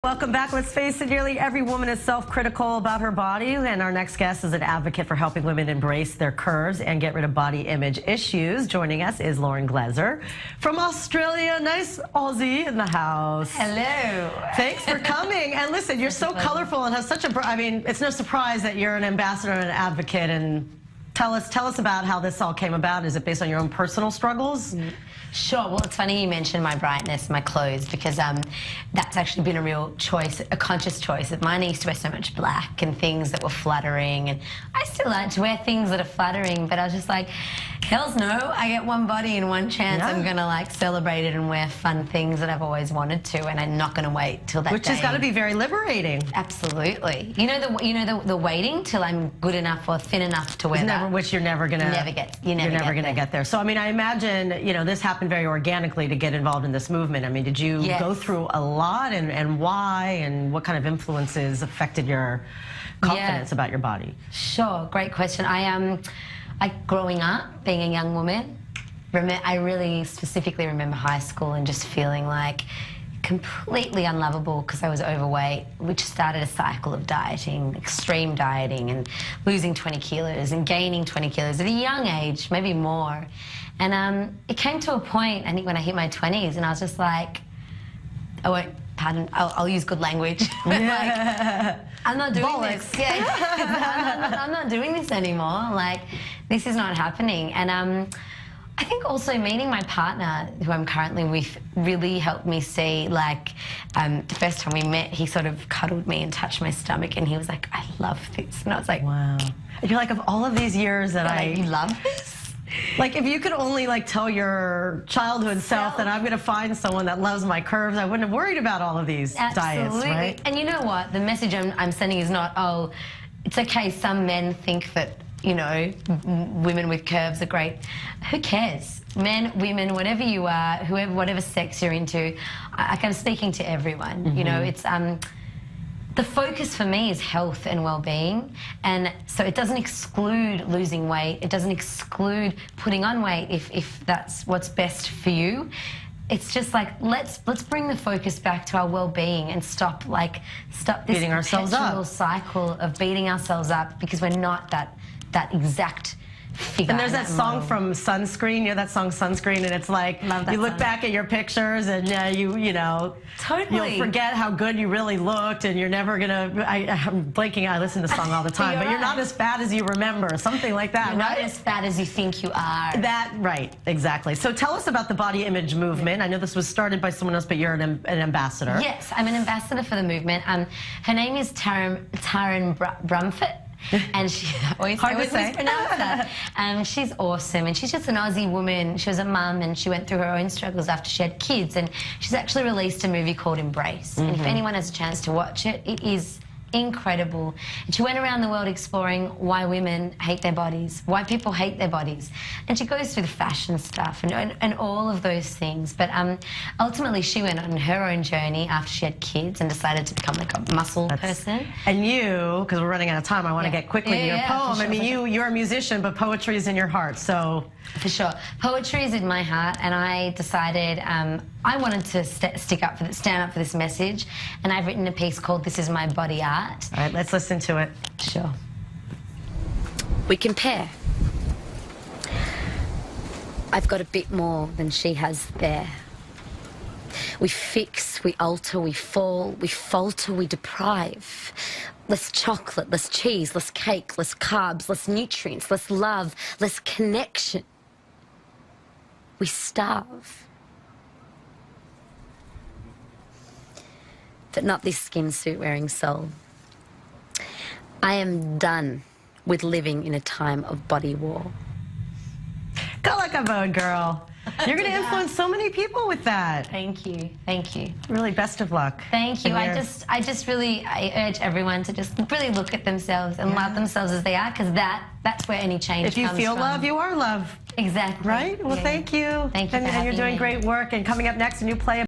Welcome back. Let's face it, nearly every woman is self-critical about her body, and our next guest is an advocate for helping women embrace their curves and get rid of body image issues. Joining us is Lauren Glazer from Australia. Nice Aussie in the house. Hello. Thanks for coming. And listen, you're so colorful and have such a, I mean, it's no surprise that you're an ambassador and an advocate. And tell us about how this all came about. Is it based on your own personal struggles? Sure. Well, it's funny you mentioned my brightness, my clothes, because that's actually been a real choice, a conscious choice. Mine used to wear so much black and things that were flattering, and I still like to wear things that are flattering, but I was just like, hell's no, I get one body and one chance. Yeah. I'm going to like celebrate it and wear fun things that I've always wanted to, and I'm not going to wait till that Which day. has got to be very liberating. Absolutely. You know the waiting till I'm good enough or thin enough to wear that. Which you're never going to You're never going to get there. So I mean, I imagine, you know, this happened very organically to get involved in this movement. I mean, did you go through a lot, and why, and what kind of influences affected your confidence about your body? Sure, great question. I growing up, being a young woman, I really specifically remember high school and just feeling like completely unlovable because I was overweight, which started a cycle of dieting, extreme dieting, and losing 20 kilos and gaining 20 kilos at a young age, maybe more. And it came to a point, I think, when I hit my 20s, and I was just like, I'll use good language. Like, I'm not doing this. Yeah, I'm not doing this anymore. Like, this is not happening. And I think also meeting my partner, who I'm currently with, really helped me see, like, the first time we met, he sort of cuddled me and touched my stomach, and he was like, I love this. And I was like, wow. And you're like, of all of these years that you love this? Like, if you could only like tell your childhood self that I'm going to find someone that loves my curves, I wouldn't have worried about all of these diets, right? And you know what? The message I'm sending is not, oh, it's okay, some men think that, you know, women with curves are great. Who cares? Men, women, whatever you are, whoever, whatever sex you're into, I'm speaking to everyone. You know, it's the focus for me is health and well-being, and so it doesn't exclude losing weight. It doesn't exclude putting on weight if that's what's best for you. It's just like, let's bring the focus back to our well-being and stop this beating ourselves up cycle of beating ourselves up because we're not that exact figure. And there's that song from Sunscreen, you know that song Sunscreen, and it's like, you look back at your pictures and you know, totally, you'll forget how good you really looked, and you're never gonna, I'm blanking, I listen to the song all the time, but you're not as fat as you remember, something like that, you're right? Not as fat as you think you are. That, right, exactly. So tell us about the body image movement. I know this was started by someone else, but you're an ambassador. Yes, I'm an ambassador for the movement. Her name is Taryn Brumfitt. And she always mispronounce that. She's awesome, and she's just an Aussie woman. She was a mum, and she went through her own struggles after she had kids, and she's actually released a movie called Embrace. And if anyone has a chance to watch it, it is incredible. And she went around the world exploring why women hate their bodies, why people hate their bodies, and she goes through the fashion stuff and all of those things. But ultimately she went on her own journey after she had kids and decided to become like a muscle person. And you, because we're running out of time, I want to get quickly to your poem. Sure, I mean, you're a musician, but poetry is in your heart, so. For sure. Poetry is in my heart, and I decided I wanted to stand up for this message, and I've written a piece called This Is My Body Art. All right, let's listen to it. Sure. We compare. I've got a bit more than she has there. We fix, we alter, we fall, we falter, we deprive. Less chocolate, less cheese, less cake, less carbs, less nutrients, less love, less connection. We starve. But not this skin suit wearing soul. I am done with living in a time of body war. Go like a vote, girl. You're going to influence so many people with that. Thank you. Thank you. Really, best of luck. Thank you. I urge everyone to just really look at themselves and love themselves as they are, because that's where any change comes from. If you feel love, you are love. Exactly. Right? Well, thank you. Thank you. And you're doing great work. And coming up next, a new play